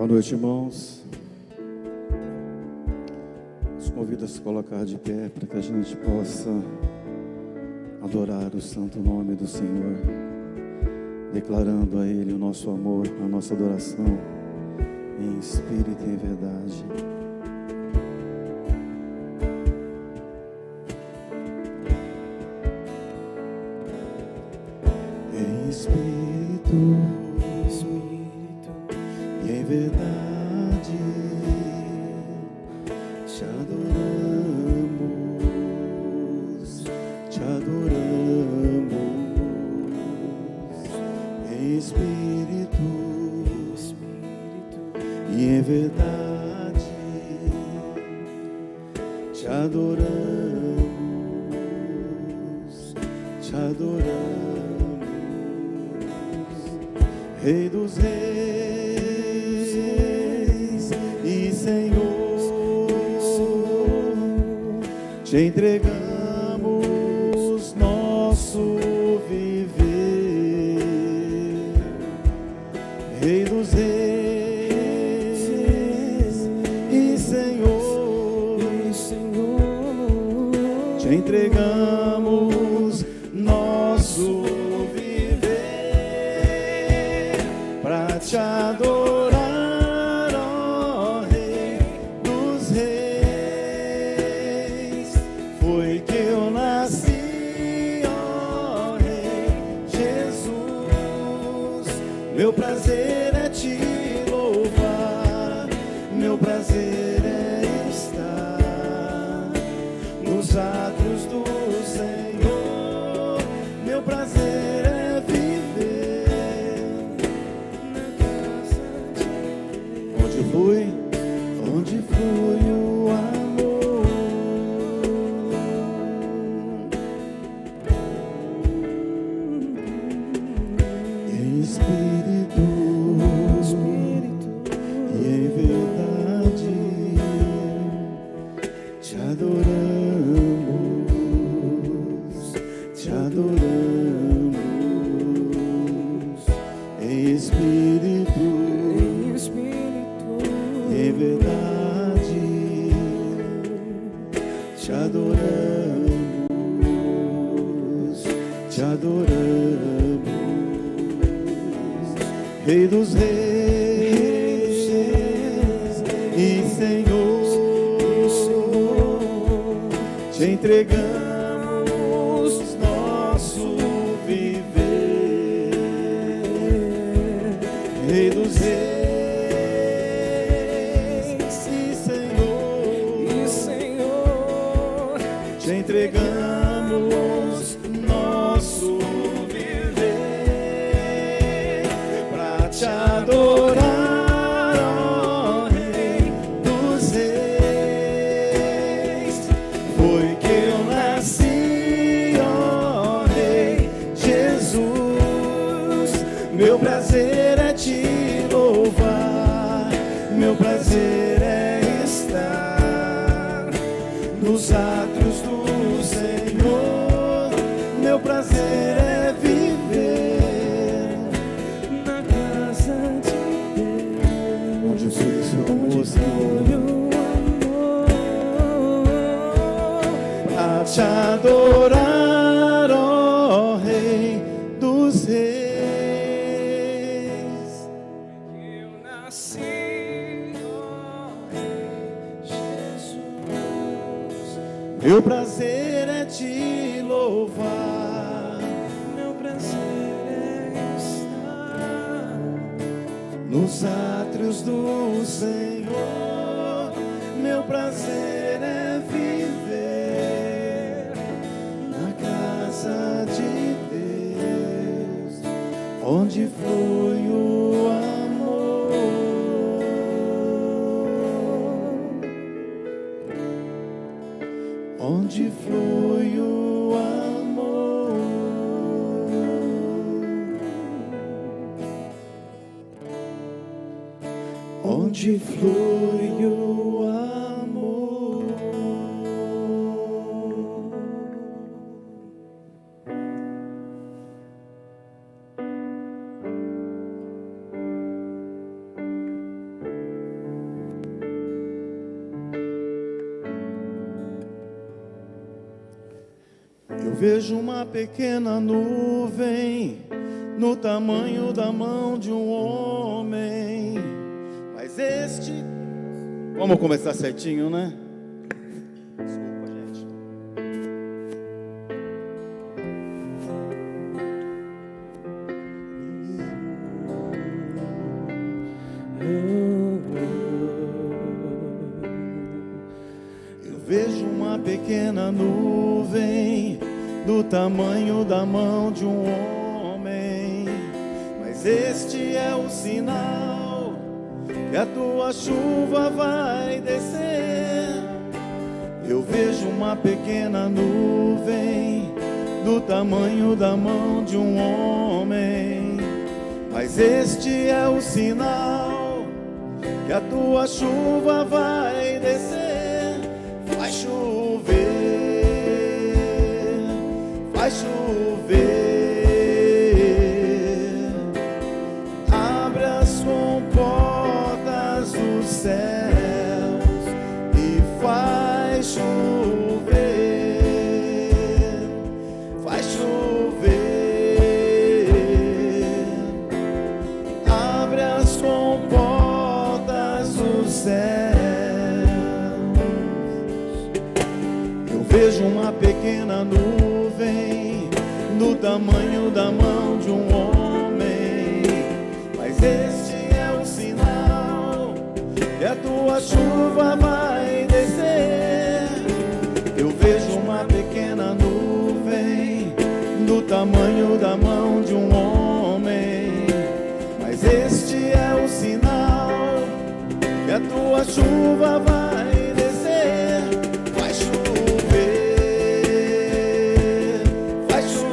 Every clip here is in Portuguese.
noite, irmãos. Os convido a se colocar de pé para que a gente possa adorar o santo nome do Senhor, declarando a Ele o nosso amor, a nossa adoração em espírito e em verdade. Em espírito e em verdade te adoramos, te adoramos. Em espírito e em verdade te adoramos, te adoramos. Rei dos reis e Senhor, te entregamos nosso viver. Rei dos reis e Senhor, te entregamos nosso viver para te adorar, ó Rei dos reis. Foi que eu nasci, ó Rei Jesus. Meu prazer é te louvar, meu prazer é estar nos átrios do Senhor. Meu prazer é viver na casa de Deus. Onde flui o amor. Em espírito e em verdade te adoramos, te adoramos. Em espírito e em verdade te adoramos, te adoramos. Rei dos reis e Senhor, te entregamos nosso viver. Rei dos reis e Senhor, te entregamos nosso viver para te adorar, ó Rei dos reis. Foi que eu nasci, ó Rei Jesus. Meu prazer é te louvar, meu prazer é estar nos átrios do Senhor. Meu prazer é viver na casa de Deus. Onde foi o seu amor, Senhor? Pra te adorar, ó Rei dos reis. Eu nasci, ó Rei Jesus. Meu prazer é te louvar, meu prazer é estar nos átrios do Senhor. Meu prazer é viver na casa de Deus, onde flui o amor. Onde flui o amor. Onde flui o amor. Eu vejo uma pequena nuvem no tamanho da mão de um homem. Mas este... Vamos começar certinho, né? Desculpa, gente. Eu vejo uma pequena nuvem do tamanho da mão de um homem, mas este é o sinal que a tua chuva vai descer. Eu vejo uma pequena nuvem do tamanho da mão de um homem, mas este é o sinal que a tua chuva vai descer. Vai chover, vai chover. Abre as comportas dos céus e faz chover. Vai chover. Abre as comportas dos céus. Eu vejo uma pequena nuvem do tamanho da mão de um homem, mas este é o sinal que a tua chuva vai descer. Eu vejo uma pequena nuvem do tamanho da mão de um homem, mas este é o sinal que a tua chuva vai descer. Vai chover, vai chover.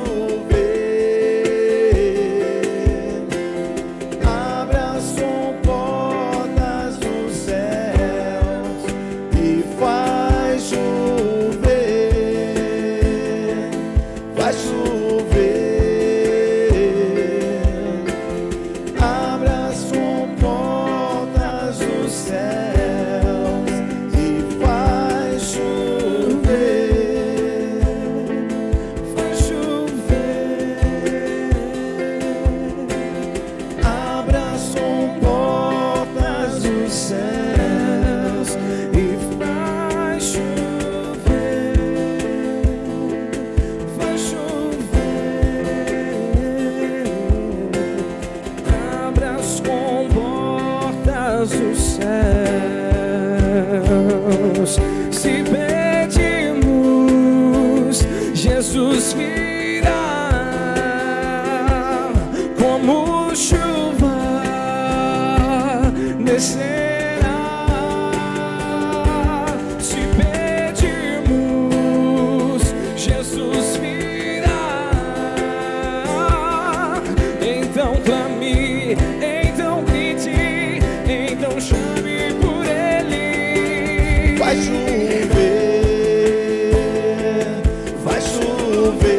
Abre as comportas dos céus e faz chover. Vai chover. Abre as comportas dos céus e faz chover. Faz chover. Abre as comportas dos céus e faz chover. Faz chover. Abre as comportas dos céus. Se pedimos, Jesus virá como chuva descerá. Se pedimos, Jesus virá. Então clame, então grite, então chame por Ele. Vai chover, vai chover.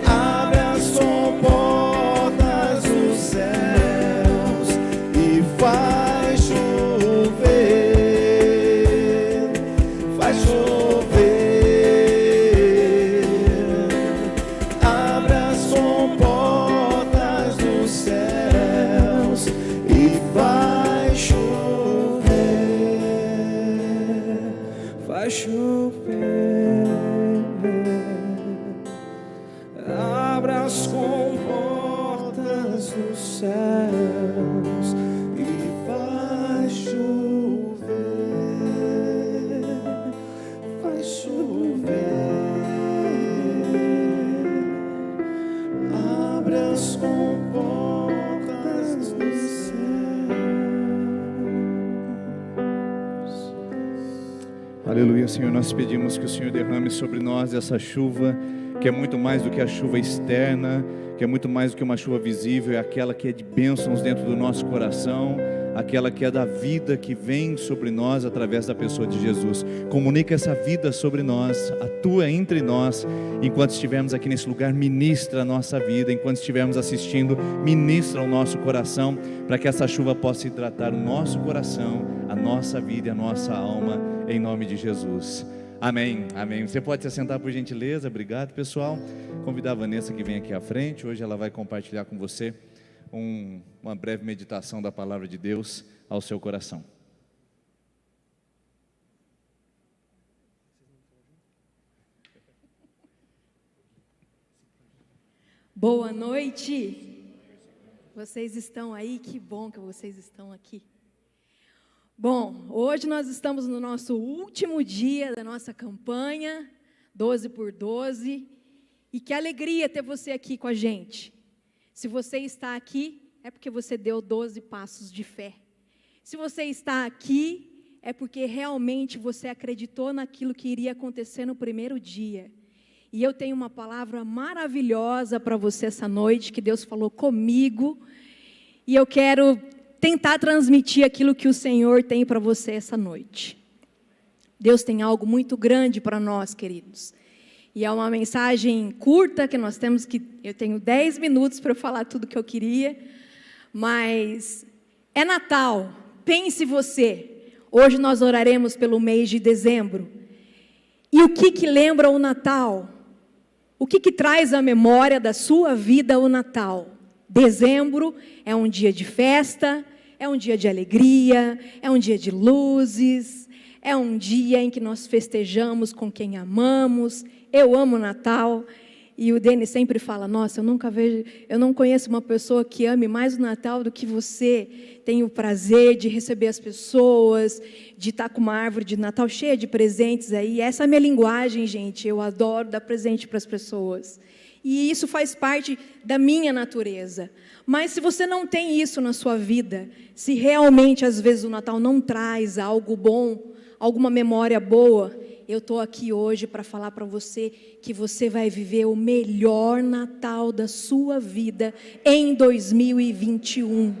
Abre as comportas dos céus e vai chover. Vai chover. Abre as comportas dos céus e vai chover. Vai chover. Abre as comportas dos céus e vai chover. Vai chover. Abre as comportas dos céus. Aleluia, Senhor, nós pedimos que o Senhor derrame sobre nós essa chuva, que é muito mais do que a chuva externa, que é muito mais do que uma chuva visível, é aquela que é de bênçãos dentro do nosso coração, aquela que é da vida que vem sobre nós através da pessoa de Jesus. Comunica essa vida sobre nós, atua entre nós, enquanto estivermos aqui nesse lugar, ministra a nossa vida, enquanto estivermos assistindo, ministra o nosso coração, para que essa chuva possa hidratar o nosso coração, a nossa vida e a nossa alma, em nome de Jesus. Amém, amém. Você pode se assentar por gentileza, obrigado pessoal. Convidar a Vanessa que vem aqui à frente, hoje ela vai compartilhar com você uma breve meditação da palavra de Deus ao seu coração. Boa noite, vocês estão aí, que bom que vocês estão aqui. Bom, hoje nós estamos no nosso último dia da nossa campanha, 12 por 12, e que alegria ter você aqui com a gente. Se você está aqui, é porque você deu 12 passos de fé. Se você está aqui, é porque realmente você acreditou naquilo que iria acontecer no primeiro dia. E eu tenho uma palavra maravilhosa para você essa noite, que Deus falou comigo, e eu quero tentar transmitir aquilo que o Senhor tem para você essa noite. Deus tem algo muito grande para nós, queridos. E é uma mensagem curta, que nós temos que... Eu tenho 10 minutos para falar tudo que eu queria, mas é Natal, pense você. Hoje nós oraremos pelo mês de dezembro. E o que lembra o Natal? O que traz à memória da sua vida o Natal? Dezembro é um dia de festa, é um dia de alegria, é um dia de luzes, é um dia em que nós festejamos com quem amamos. Eu amo o Natal, e o Denis sempre fala, nossa, eu não conheço uma pessoa que ame mais o Natal do que você. Tem o prazer de receber as pessoas, de estar com uma árvore de Natal cheia de presentes aí. Essa é a minha linguagem, gente, eu adoro dar presente para as pessoas. E isso faz parte da minha natureza. Mas se você não tem isso na sua vida, se realmente às vezes o Natal não traz algo bom, alguma memória boa, eu estou aqui hoje para falar para você que você vai viver o melhor Natal da sua vida em 2021.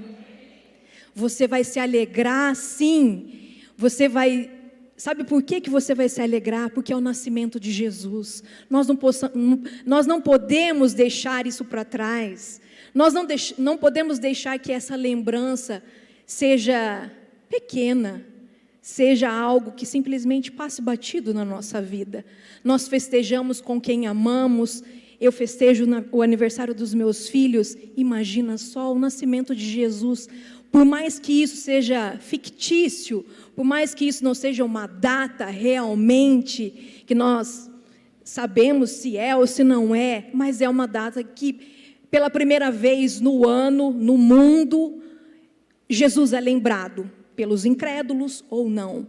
Você vai se alegrar, sim. Você vai... Sabe por que você vai se alegrar? Porque é o nascimento de Jesus. Nós não podemos deixar isso para trás. Nós não podemos deixar que essa lembrança seja pequena, seja algo que simplesmente passe batido na nossa vida. Nós festejamos com quem amamos. Eu festejo o aniversário dos meus filhos. Imagina só o nascimento de Jesus. Por mais que isso seja fictício, por mais que isso não seja uma data realmente, que nós sabemos se é ou se não é, mas é uma data que, pela primeira vez no ano, no mundo, Jesus é lembrado, pelos incrédulos ou não,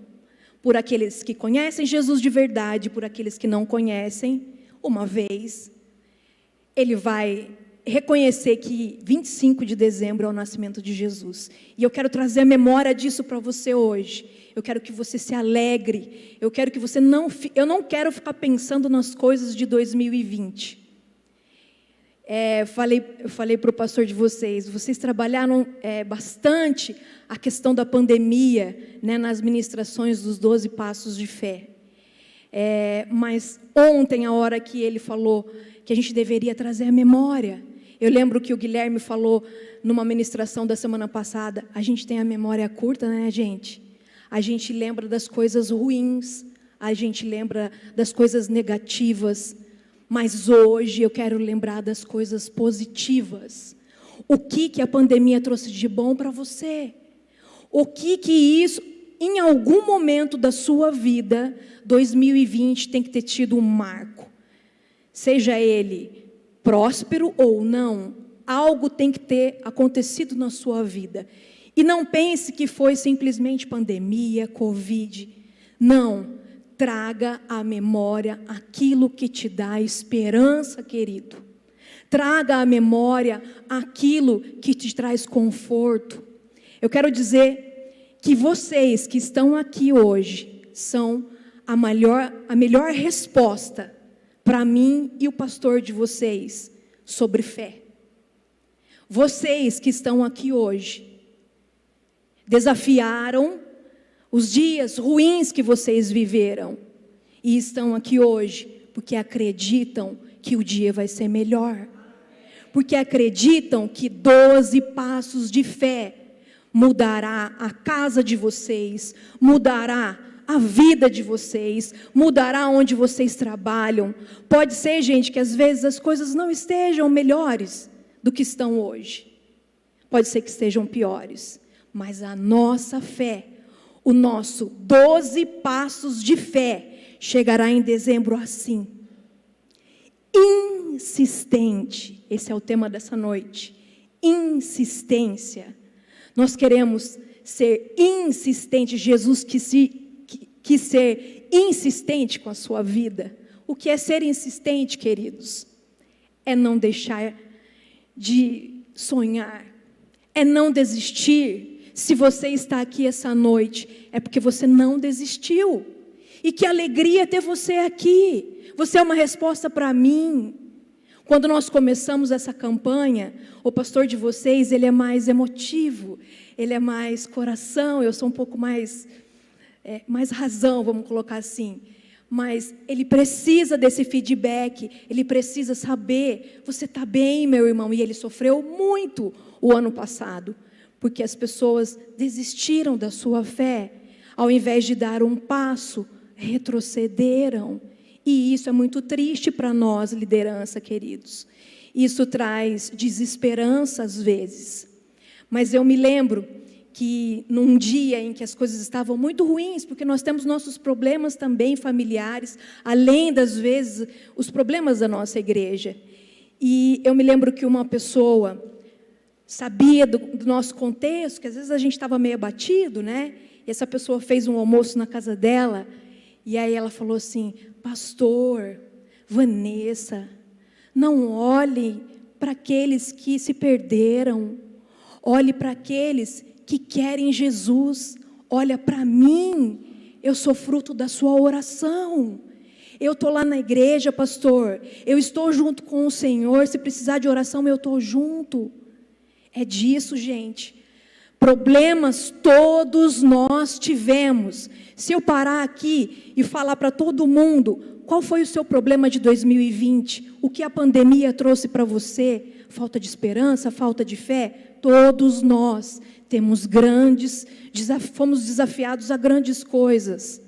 por aqueles que conhecem Jesus de verdade, por aqueles que não conhecem. Uma vez, ele vai reconhecer que 25 de dezembro é o nascimento de Jesus. E eu quero trazer a memória disso para você hoje. Eu quero que você se alegre. Eu quero que você eu não quero ficar pensando nas coisas de 2020. Eu falei para o pastor de vocês trabalharam bastante a questão da pandemia, né, nas ministrações dos 12 passos de fé. Mas ontem, a hora que ele falou que a gente deveria trazer a memória, eu lembro que o Guilherme falou numa ministração da semana passada, a gente tem a memória curta, né, gente? A gente lembra das coisas ruins, a gente lembra das coisas negativas, mas hoje eu quero lembrar das coisas positivas. O que a pandemia trouxe de bom para você? O que isso, em algum momento da sua vida, 2020 tem que ter tido um marco. Seja ele próspero ou não, algo tem que ter acontecido na sua vida. E não pense que foi simplesmente pandemia, Covid. Não, traga à memória aquilo que te dá esperança, querido. Traga à memória aquilo que te traz conforto. Eu quero dizer que vocês que estão aqui hoje são a melhor resposta para mim e o pastor de vocês sobre fé. Vocês que estão aqui hoje desafiaram os dias ruins que vocês viveram e estão aqui hoje porque acreditam que o dia vai ser melhor, porque acreditam que 12 passos de fé mudará a casa de vocês, mudará a vida de vocês, mudará onde vocês trabalham. Pode ser, gente, que às vezes as coisas não estejam melhores do que estão hoje. Pode ser que estejam piores, mas a nossa fé, o nosso 12 passos de fé, chegará em dezembro assim. Insistente, esse é o tema dessa noite. Insistência. Nós queremos ser insistentes. Jesus quis ser insistente com a sua vida. O que é ser insistente, queridos? É não deixar de sonhar, é não desistir. Se você está aqui essa noite, é porque você não desistiu. E que alegria ter você aqui. Você é uma resposta para mim. Quando nós começamos essa campanha, o pastor de vocês, ele é mais emotivo, ele é mais coração, eu sou um pouco mais razão, vamos colocar assim. Mas ele precisa desse feedback, ele precisa saber, você está bem, meu irmão? E ele sofreu muito o ano passado, porque as pessoas desistiram da sua fé, ao invés de dar um passo, retrocederam. E isso é muito triste para nós, liderança, queridos. Isso traz desesperança às vezes. Mas eu me lembro que num dia em que as coisas estavam muito ruins, porque nós temos nossos problemas também familiares, além das vezes os problemas da nossa igreja. E eu me lembro que uma pessoa sabia do nosso contexto, que às vezes a gente estava meio abatido, né? E essa pessoa fez um almoço na casa dela, e aí ela falou assim: pastor, Vanessa, não olhe para aqueles que se perderam, olhe para aqueles que querem Jesus, olha para mim, eu sou fruto da sua oração, eu estou lá na igreja, pastor, eu estou junto com o Senhor, se precisar de oração eu estou junto. É disso, gente. Problemas todos nós tivemos. Se eu parar aqui e falar para todo mundo, qual foi o seu problema de 2020? O que a pandemia trouxe para você? Falta de esperança, falta de fé? Todos nós temos fomos desafiados a grandes coisas.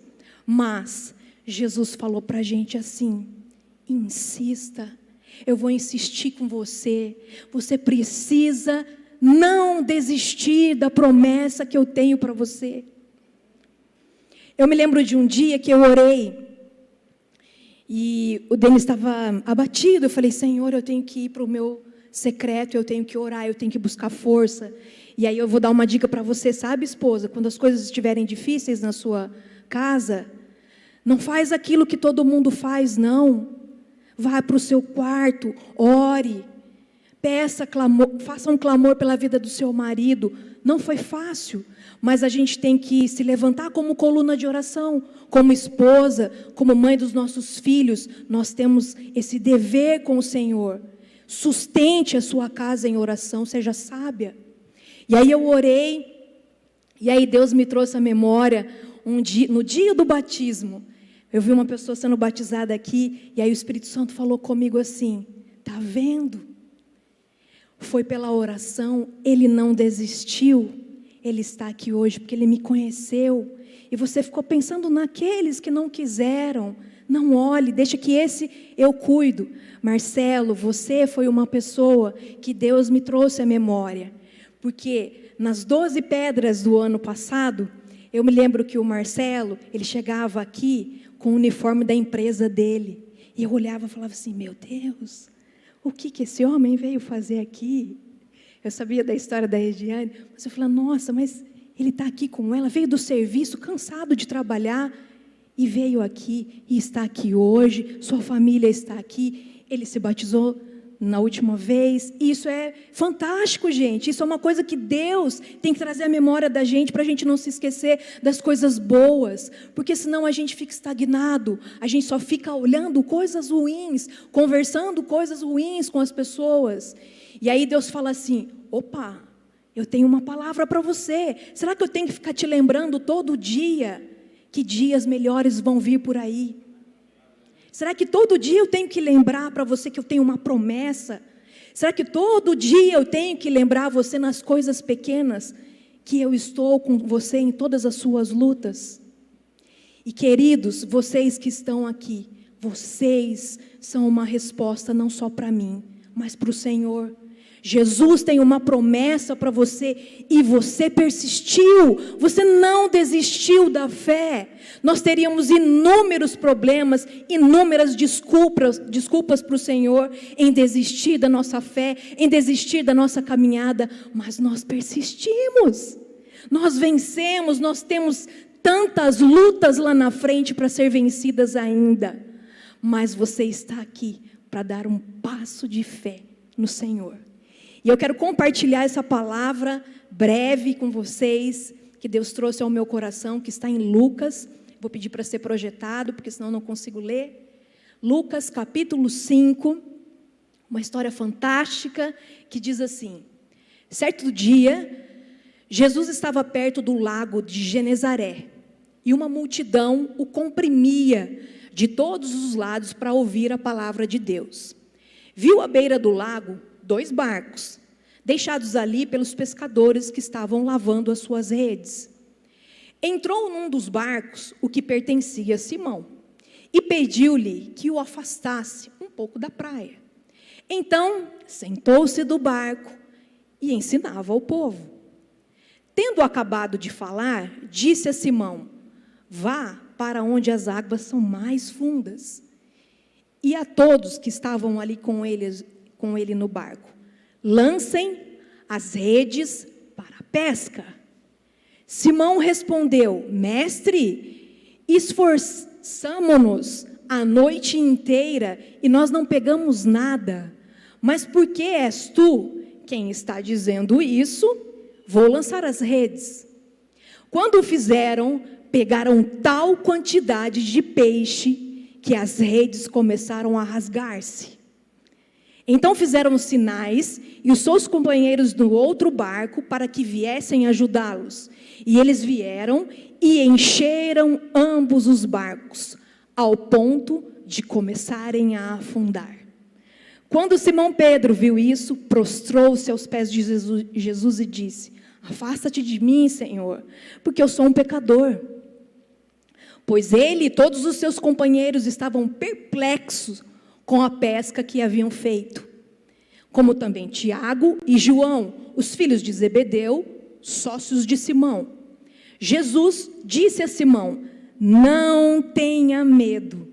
Mas Jesus falou para a gente assim: insista, eu vou insistir com você. Você precisa não desistir da promessa que eu tenho para você. Eu me lembro de um dia que eu orei, e o Denis estava abatido. Eu falei: Senhor, eu tenho que ir para o meu secreto, eu tenho que orar, eu tenho que buscar força. E aí eu vou dar uma dica para você, sabe, esposa? Quando as coisas estiverem difíceis na sua casa, não faz aquilo que todo mundo faz, não. Vá para o seu quarto, ore, peça clamor, faça um clamor pela vida do seu marido. Não foi fácil, mas a gente tem que se levantar como coluna de oração, como esposa, como mãe dos nossos filhos. Nós temos esse dever com o Senhor. Sustente a sua casa em oração, seja sábia. E aí eu orei, e aí Deus me trouxe à memória, no dia do batismo, eu vi uma pessoa sendo batizada aqui, e aí o Espírito Santo falou comigo assim: tá vendo? Foi pela oração, ele não desistiu, ele está aqui hoje porque ele me conheceu. E você ficou pensando naqueles que não quiseram. Não olhe, deixa que esse eu cuido. Marcelo, você foi uma pessoa que Deus me trouxe à memória. Porque nas 12 pedras do ano passado, eu me lembro que o Marcelo, ele chegava aqui com o uniforme da empresa dele. E eu olhava e falava assim: meu Deus, o que esse homem veio fazer aqui? Eu sabia da história da Regiane, mas eu falava: nossa, mas ele está aqui com ela, veio do serviço, cansado de trabalhar, e veio aqui, e está aqui hoje, sua família está aqui, ele se batizou na última vez. Isso é fantástico, gente. Isso é uma coisa que Deus tem que trazer à memória da gente, para a gente não se esquecer das coisas boas, porque senão a gente fica estagnado, a gente só fica olhando coisas ruins, conversando coisas ruins com as pessoas. E aí Deus fala assim: opa, eu tenho uma palavra para você. Será que eu tenho que ficar te lembrando todo dia que dias melhores vão vir por aí? Será que todo dia eu tenho que lembrar para você que eu tenho uma promessa? Será que todo dia eu tenho que lembrar você nas coisas pequenas que eu estou com você em todas as suas lutas? E queridos, vocês que estão aqui, vocês são uma resposta não só para mim, mas para o Senhor. Jesus tem uma promessa para você e você persistiu, você não desistiu da fé. Nós teríamos inúmeros problemas, inúmeras desculpas para o Senhor em desistir da nossa fé, em desistir da nossa caminhada, mas nós persistimos, nós vencemos, nós temos tantas lutas lá na frente para ser vencidas ainda, mas você está aqui para dar um passo de fé no Senhor. E eu quero compartilhar essa palavra breve com vocês, que Deus trouxe ao meu coração, que está em Lucas. Vou pedir para ser projetado, porque senão eu não consigo ler. Lucas capítulo 5, uma história fantástica, que diz assim: certo dia, Jesus estava perto do lago de Genezaré, e uma multidão o comprimia de todos os lados para ouvir a palavra de Deus. Viu à beira do lago 2 barcos, deixados ali pelos pescadores que estavam lavando as suas redes. Entrou num dos barcos o que pertencia a Simão, e pediu-lhe que o afastasse um pouco da praia. Então, sentou-se do barco e ensinava ao povo. Tendo acabado de falar, disse a Simão: vá para onde as águas são mais fundas. E a todos que estavam ali com ele no barco: lancem as redes para a pesca. Simão respondeu: mestre, esforçamo-nos a noite inteira e nós não pegamos nada. Mas por que és tu quem está dizendo isso? Vou lançar as redes. Quando o fizeram, pegaram tal quantidade de peixe que as redes começaram a rasgar-se. Então fizeram sinais e os seus companheiros do outro barco para que viessem ajudá-los. E eles vieram e encheram ambos os barcos, ao ponto de começarem a afundar. Quando Simão Pedro viu isso, prostrou-se aos pés de Jesus e disse: afasta-te de mim, Senhor, porque eu sou um pecador. Pois ele e todos os seus companheiros estavam perplexos com a pesca que haviam feito, como também Tiago e João, os filhos de Zebedeu, sócios de Simão. Jesus disse a Simão: não tenha medo,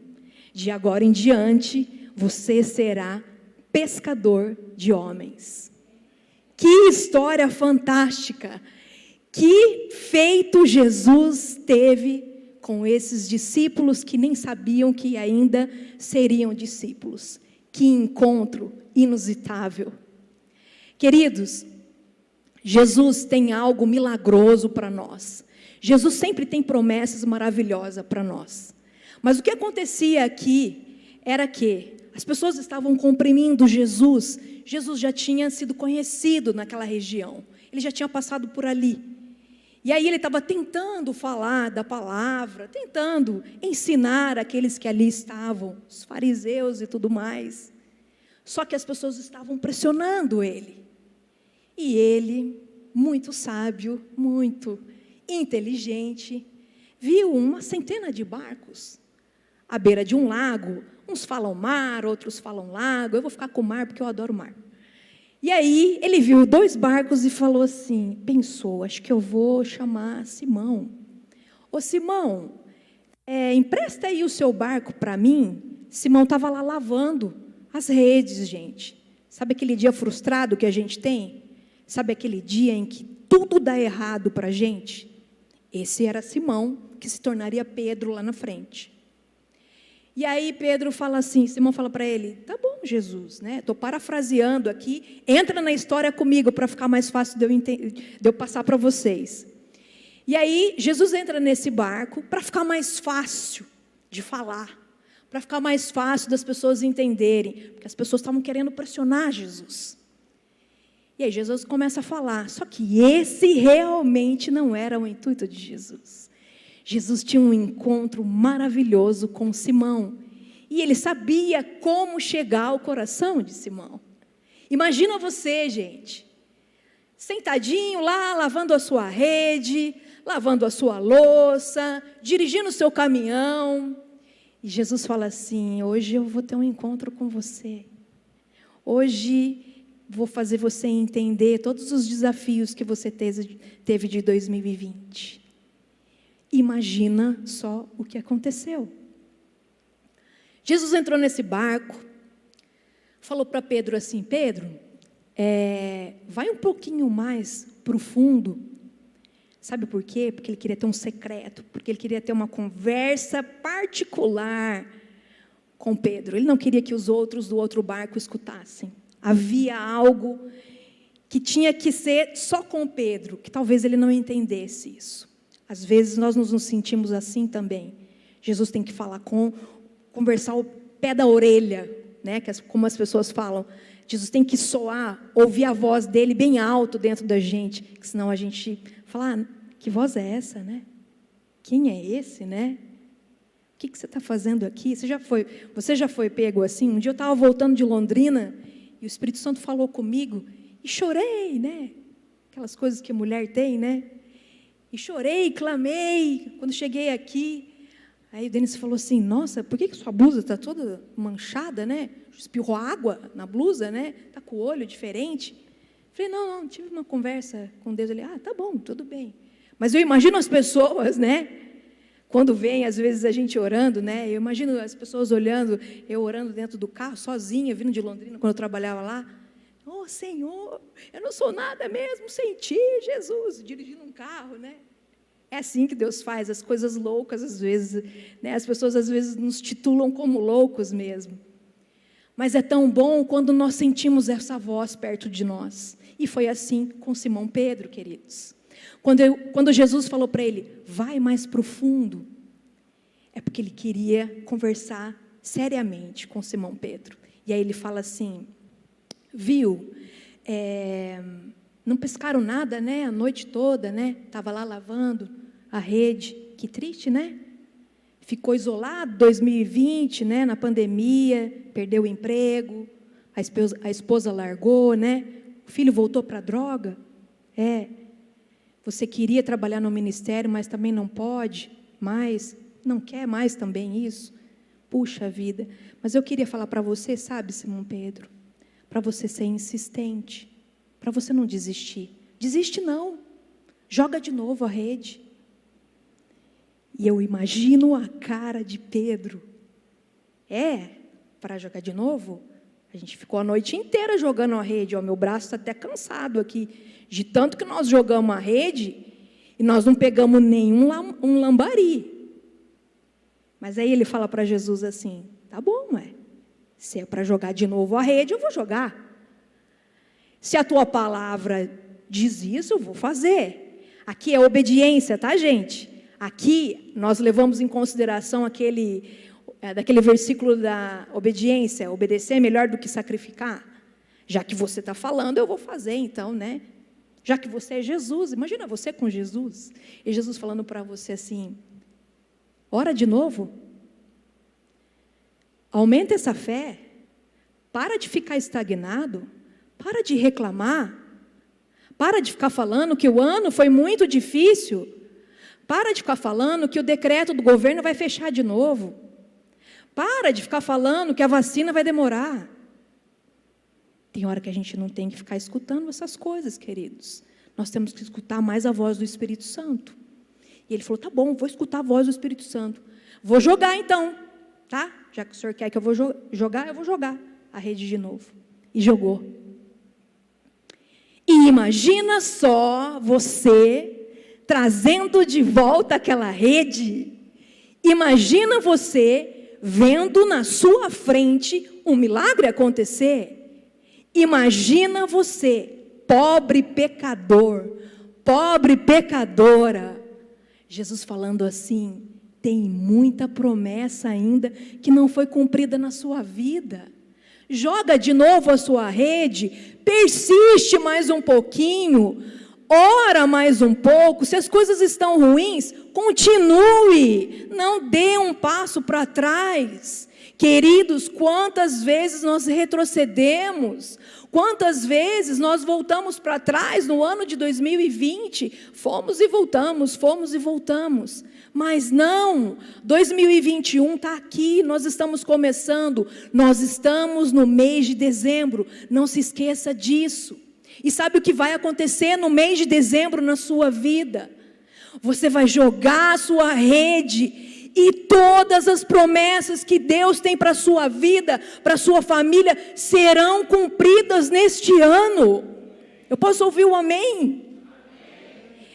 de agora em diante você será pescador de homens. Que história fantástica! Que feito Jesus teve com esses discípulos que nem sabiam que ainda seriam discípulos. Que encontro inusitável. Queridos, Jesus tem algo milagroso para nós. Jesus sempre tem promessas maravilhosas para nós. Mas o que acontecia aqui era que as pessoas estavam comprimindo Jesus. Jesus já tinha sido conhecido naquela região. Ele já tinha passado por ali. E aí ele estava tentando falar da palavra, tentando ensinar aqueles que ali estavam, os fariseus e tudo mais. Só que as pessoas estavam pressionando ele. E ele, muito sábio, muito inteligente, viu uma centena de barcos à beira de um lago. Uns falam mar, outros falam lago. Eu vou ficar com mar porque eu adoro mar. E aí ele viu 2 barcos e falou assim, pensou: acho que eu vou chamar Simão. Ô Simão, empresta aí o seu barco para mim. Simão estava lá lavando as redes, gente. Sabe aquele dia frustrado que a gente tem? Sabe aquele dia em que tudo dá errado para a gente? Esse era Simão, que se tornaria Pedro lá na frente. E aí Pedro fala assim, Simão fala para ele: tá bom, Jesus, né? Estou parafraseando aqui, entra na história comigo para ficar mais fácil de eu passar para vocês. E aí Jesus entra nesse barco para ficar mais fácil de falar, para ficar mais fácil das pessoas entenderem, porque as pessoas estavam querendo pressionar Jesus. E aí Jesus começa a falar, só que esse realmente não era o intuito de Jesus. Jesus tinha um encontro maravilhoso com Simão. E ele sabia como chegar ao coração de Simão. Imagina você, gente, sentadinho lá, lavando a sua rede, lavando a sua louça, dirigindo o seu caminhão. E Jesus fala assim: hoje eu vou ter um encontro com você. Hoje vou fazer você entender todos os desafios que você teve de 2020. Imagina só o que aconteceu. Jesus entrou nesse barco, falou para Pedro assim: Pedro, vai um pouquinho mais para o fundo. Sabe por quê? Porque ele queria ter um secreto, porque ele queria ter uma conversa particular com Pedro. Ele não queria que os outros do outro barco escutassem. Havia algo que tinha que ser só com Pedro, que talvez ele não entendesse isso. Às vezes nós nos sentimos assim também. Jesus tem que conversar ao pé da orelha, né? Como as pessoas falam. Jesus tem que soar, ouvir a voz dele bem alto dentro da gente, que senão a gente fala: que voz é essa, né? Quem é esse, né? O que você está fazendo aqui? Você já foi pego assim? Um dia eu estava voltando de Londrina e o Espírito Santo falou comigo e chorei, né? Aquelas coisas que a mulher tem, né? E chorei, clamei. Quando cheguei aqui, aí o Denis falou assim: nossa, por que sua blusa está toda manchada, né? Espirrou água na blusa, né? Está com o olho diferente. Falei: não, tive uma conversa com Deus. Ele: tá bom, tudo bem. Mas eu imagino as pessoas, né? Quando vem, às vezes, a gente orando, né? Eu imagino as pessoas olhando, eu orando dentro do carro, sozinha, vindo de Londrina, quando eu trabalhava lá. Oh, Senhor, eu não sou nada mesmo sem Ti, Jesus, dirigindo um carro, né? É assim que Deus faz, as coisas loucas, às vezes, né? As pessoas, às vezes, nos titulam como loucos mesmo. Mas é tão bom quando nós sentimos essa voz perto de nós. E foi assim com Simão Pedro, queridos. Quando Jesus falou para ele: vai mais profundo, é porque ele queria conversar seriamente com Simão Pedro. E aí ele fala assim: viu, não pescaram nada, né, a noite toda, né? Estava lá lavando a rede. Que triste, né? Ficou isolado 2020, né, na pandemia, perdeu o emprego, a esposa largou, né? O filho voltou para a droga. Você queria trabalhar no ministério, mas também não pode mais, não quer mais também isso. Puxa vida. Mas eu queria falar para você, sabe, Simão Pedro, para você ser insistente, para você não desistir. Desiste não, joga de novo a rede. E eu imagino a cara de Pedro. Para jogar de novo? A gente ficou a noite inteira jogando a rede. Meu braço está até cansado aqui. De tanto que nós jogamos a rede, e nós não pegamos nenhum lambari. Mas aí ele fala para Jesus assim: tá bom, se é para jogar de novo a rede, eu vou jogar. Se a tua palavra diz isso, eu vou fazer. Aqui é obediência, tá, gente? Aqui nós levamos em consideração daquele versículo da obediência: obedecer é melhor do que sacrificar. Já que você está falando, eu vou fazer então, né? Já que você é Jesus, imagina você com Jesus. E Jesus falando para você assim: ora de novo. Aumenta essa fé. Para de ficar estagnado. Para de reclamar. Para de ficar falando que o ano foi muito difícil. Para de ficar falando que o decreto do governo vai fechar de novo. Para de ficar falando que a vacina vai demorar. Tem hora que a gente não tem que ficar escutando essas coisas, queridos. Nós temos que escutar mais a voz do Espírito Santo. E ele falou: tá bom, vou escutar a voz do Espírito Santo. Vou jogar então, tá? Já que o senhor quer que eu vou jogar, eu vou jogar a rede de novo. E jogou. E imagina só você trazendo de volta aquela rede. Imagina você vendo na sua frente um milagre acontecer. Imagina você, pobre pecador, pobre pecadora. Jesus falando assim: tem muita promessa ainda que não foi cumprida na sua vida. Joga de novo a sua rede, persiste mais um pouquinho, ora mais um pouco. Se as coisas estão ruins, continue, não dê um passo para trás. Queridos, quantas vezes nós retrocedemos, quantas vezes nós voltamos para trás no ano de 2020, fomos e voltamos, mas não, 2021 está aqui, nós estamos começando, nós estamos no mês de dezembro, não se esqueça disso. E sabe o que vai acontecer no mês de dezembro na sua vida? Você vai jogar a sua rede e todas as promessas que Deus tem para a sua vida, para a sua família, serão cumpridas neste ano. Eu posso ouvir um amém?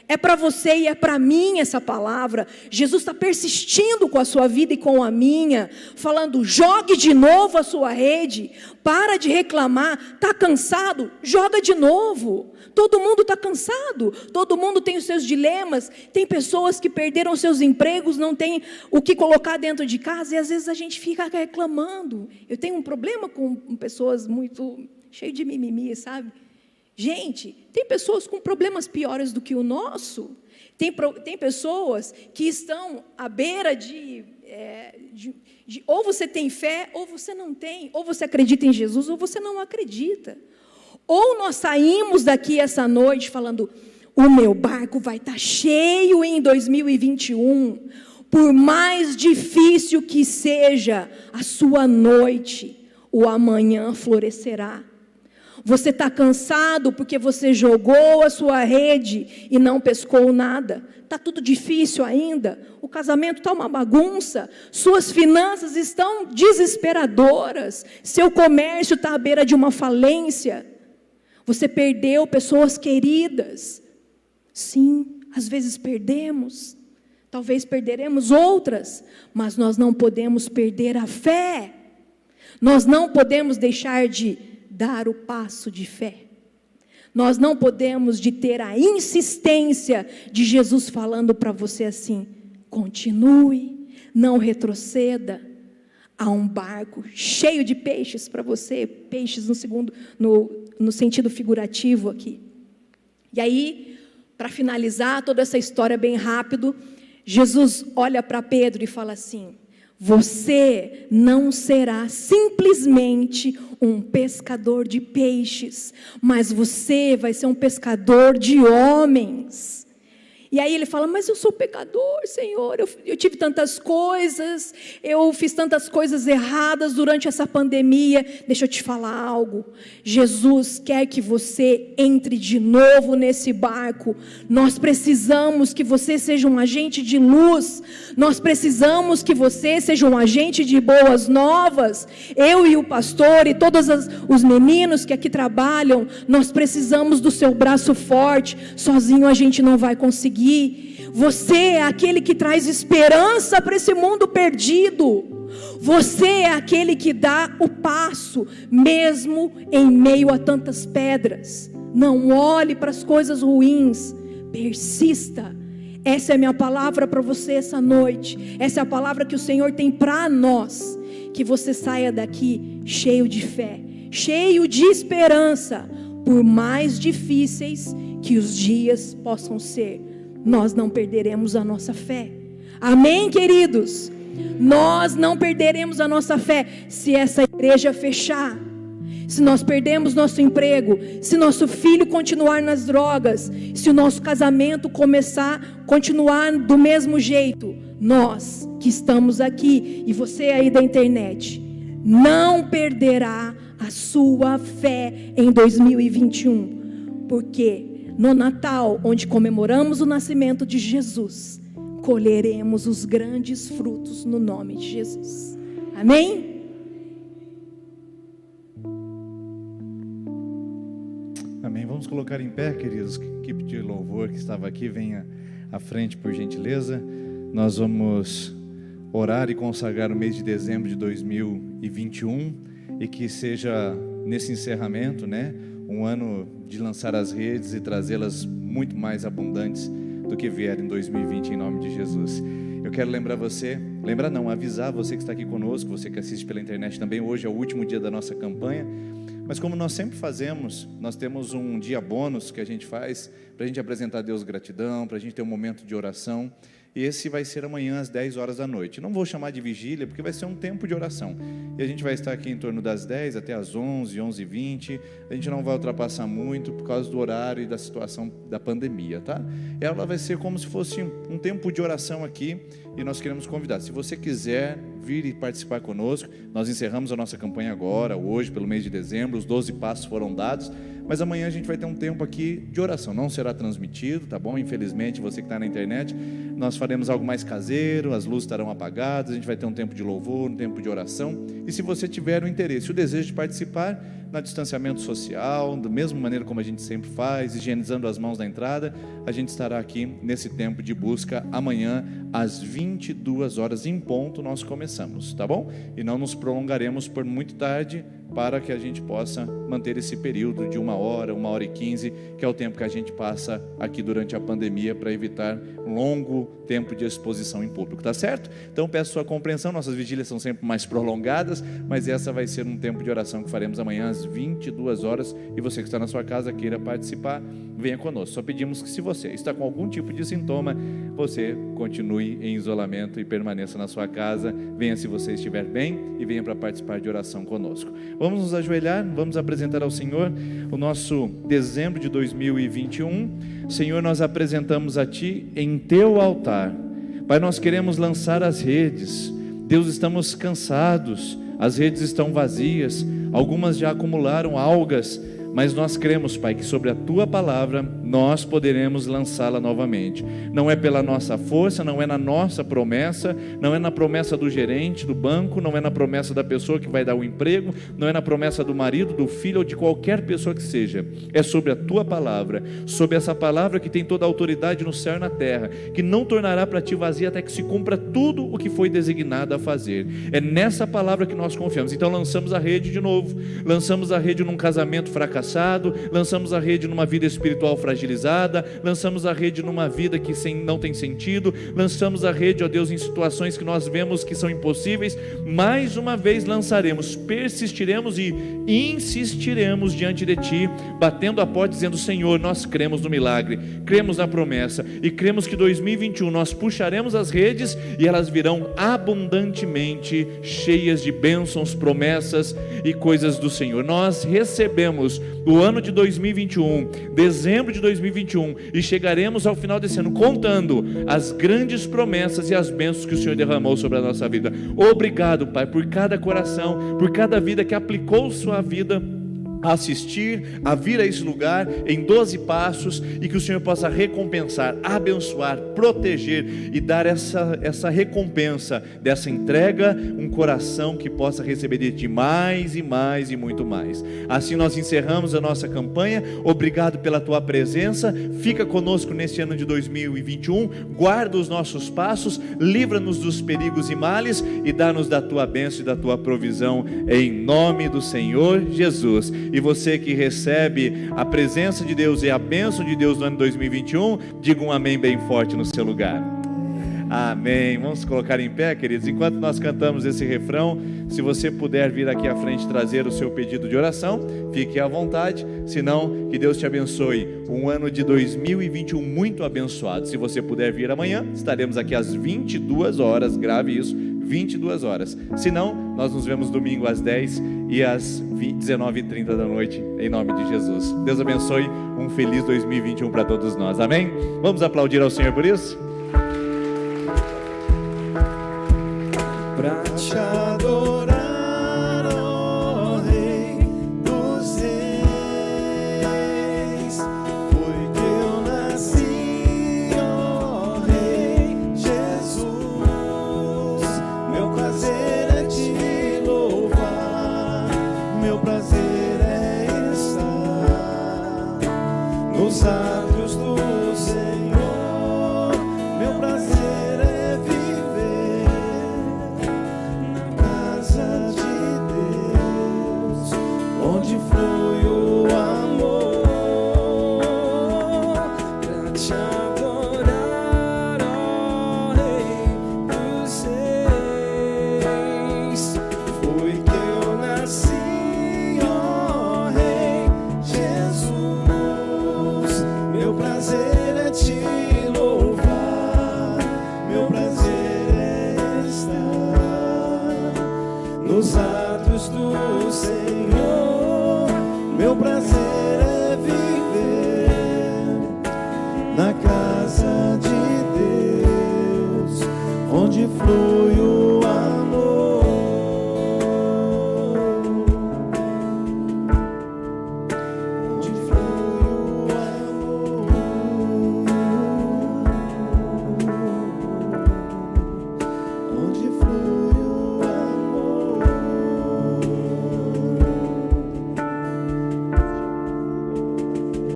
É para você e é para mim essa palavra. Jesus está persistindo com a sua vida e com a minha, falando: jogue de novo a sua rede, para de reclamar, está cansado? Joga de novo. Todo mundo está cansado, todo mundo tem os seus dilemas, tem pessoas que perderam seus empregos, não tem o que colocar dentro de casa, e às vezes a gente fica reclamando. Eu tenho um problema com pessoas muito cheias de mimimi, sabe? Gente, tem pessoas com problemas piores do que o nosso. Tem pessoas que estão à beira de ou você tem fé, ou você não tem. Ou você acredita em Jesus, ou você não acredita. Ou nós saímos daqui essa noite falando: o meu barco vai estar cheio em 2021. Por mais difícil que seja a sua noite, o amanhã florescerá. Você está cansado porque você jogou a sua rede e não pescou nada. Está tudo difícil ainda. O casamento está uma bagunça. Suas finanças estão desesperadoras. Seu comércio está à beira de uma falência. Você perdeu pessoas queridas. Sim, às vezes perdemos. Talvez perderemos outras. Mas nós não podemos perder a fé. Nós não podemos deixar de dar o passo de fé. Nós não podemos de ter a insistência de Jesus falando para você assim: continue, não retroceda. Há um barco cheio de peixes para você, peixes no sentido figurativo aqui. E aí, para finalizar toda essa história bem rápido, Jesus olha para Pedro e fala assim: você não será simplesmente um pescador de peixes, mas você vai ser um pescador de homens. E aí ele fala: mas eu sou pecador, Senhor, eu tive tantas coisas, eu fiz tantas coisas erradas durante essa pandemia. Deixa eu te falar algo, Jesus quer que você entre de novo nesse barco. Nós precisamos que você seja um agente de luz, nós precisamos que você seja um agente de boas novas. Eu e o pastor e todos os meninos que aqui trabalham, nós precisamos do seu braço forte, sozinho a gente não vai conseguir. Você é aquele que traz esperança para esse mundo perdido. Você é aquele que dá o passo, mesmo em meio a tantas pedras. Não olhe para as coisas ruins, persista. Essa é a minha palavra para você essa noite. Essa é a palavra que o Senhor tem para nós. Que você saia daqui cheio de fé, cheio de esperança. Por mais difíceis que os dias possam ser, nós não perderemos a nossa fé. Amém, queridos? Nós não perderemos a nossa fé se essa igreja fechar, se nós perdermos nosso emprego, se nosso filho continuar nas drogas, se o nosso casamento continuar do mesmo jeito. Nós que estamos aqui e você aí da internet, não perderá a sua fé em 2021, porque no Natal, onde comemoramos o nascimento de Jesus, colheremos os grandes frutos no nome de Jesus. Amém? Amém. Vamos colocar em pé, queridos. Equipe de louvor que estava aqui, venha à frente, por gentileza. Nós vamos orar e consagrar o mês de dezembro de 2021 e que seja nesse encerramento, um ano de lançar as redes e trazê-las muito mais abundantes do que vieram em 2020, em nome de Jesus. Eu quero lembrar você, Lembrar não, avisar você que está aqui conosco, você que assiste pela internet também. Hoje é o último dia da nossa campanha, mas como nós sempre fazemos, nós temos um dia bônus que a gente faz para a gente apresentar a Deus gratidão, para a gente ter um momento de oração. E esse vai ser amanhã às 10 horas da noite. Não vou chamar de vigília, porque vai ser um tempo de oração. E a gente vai estar aqui em torno das 10 até as 11, 11h20. A gente não vai ultrapassar muito por causa do horário e da situação da pandemia, tá? Ela vai ser como se fosse um tempo de oração aqui, e nós queremos convidar. Se você quiser vir e participar conosco, nós encerramos a nossa campanha agora, hoje, pelo mês de dezembro, os 12 passos foram dados, mas amanhã a gente vai ter um tempo aqui de oração. Não será transmitido, tá bom? Infelizmente, você que está na internet, nós faremos algo mais caseiro, as luzes estarão apagadas, a gente vai ter um tempo de louvor, um tempo de oração. E se você tiver o interesse, o desejo de participar, no distanciamento social, da mesma maneira como a gente sempre faz, higienizando as mãos na entrada, a gente estará aqui nesse tempo de busca amanhã, às 22 horas em ponto, nós começamos, tá bom? E não nos prolongaremos por muito tarde, para que a gente possa manter esse período de 1 hora, 1h15, que é o tempo que a gente passa aqui durante a pandemia, para evitar um longo tempo de exposição em público, tá certo? Então peço sua compreensão, nossas vigílias são sempre mais prolongadas, mas essa vai ser um tempo de oração que faremos amanhã às 22 horas, e você que está na sua casa queira participar, venha conosco. Só pedimos que, se você está com algum tipo de sintoma, você continue em isolamento e permaneça na sua casa. Venha se você estiver bem e venha para participar de oração conosco. Vamos nos ajoelhar, vamos apresentar ao Senhor o nosso dezembro de 2021. Senhor, nós apresentamos a Ti em Teu altar. Pai, nós queremos lançar as redes. Deus, estamos cansados, as redes estão vazias, algumas já acumularam algas, mas nós cremos, Pai, que sobre a Tua palavra nós poderemos lançá-la novamente. Não é pela nossa força, não é na nossa promessa, não é na promessa do gerente do banco, não é na promessa da pessoa que vai dar o emprego, não é na promessa do marido, do filho ou de qualquer pessoa que seja. É sobre a Tua palavra, sobre essa palavra que tem toda a autoridade no céu e na terra, que não tornará para Ti vazia até que se cumpra tudo o que foi designado a fazer. É nessa palavra que nós confiamos. Então lançamos a rede de novo, lançamos a rede num casamento fracassado, lançamos a rede numa vida espiritual fragilizada, lançamos a rede numa vida que não tem sentido, lançamos a rede, ó Deus, em situações que nós vemos que são impossíveis. Mais uma vez lançaremos, persistiremos e insistiremos diante de Ti, batendo a porta dizendo: Senhor, nós cremos no milagre, cremos na promessa e cremos que 2021 nós puxaremos as redes e elas virão abundantemente cheias de bênçãos, promessas e coisas do Senhor. Nós recebemos o ano de 2021, dezembro de 2021, e chegaremos ao final desse ano contando as grandes promessas e as bênçãos que o Senhor derramou sobre a nossa vida. Obrigado, Pai, por cada coração, por cada vida que aplicou sua vida a assistir, a vir a esse lugar em 12 passos, e que o Senhor possa recompensar, abençoar, proteger e dar essa recompensa dessa entrega, um coração que possa receber de Ti mais e mais e muito mais. Assim nós encerramos a nossa campanha. Obrigado pela Tua presença, fica conosco neste ano de 2021, guarda os nossos passos, livra-nos dos perigos e males e dá-nos da Tua bênção e da Tua provisão, em nome do Senhor Jesus. E você que recebe a presença de Deus e a bênção de Deus no ano 2021, diga um amém bem forte no seu lugar. Amém. Vamos colocar em pé, queridos, enquanto nós cantamos esse refrão. Se você puder vir aqui à frente trazer o seu pedido de oração, fique à vontade. Se não, que Deus te abençoe. Um ano de 2021 muito abençoado. Se você puder vir amanhã, estaremos aqui às 22 horas, grave isso, 22 horas. Se não, nós nos vemos domingo às 10 e às 19h30 da noite, em nome de Jesus. Deus abençoe, um feliz 2021 para todos nós, amém? Vamos aplaudir ao Senhor por isso? Pra te adorar, ó Rei dos Reis, foi que eu nasci, ó Rei Jesus. Meu prazer é te louvar, meu prazer é estar nos átrios do Senhor. Meu prazer é viver na casa de Deus, onde flui o amor. Pra te adorar, ó Rei dos Reis. justo Senhor, meu prazer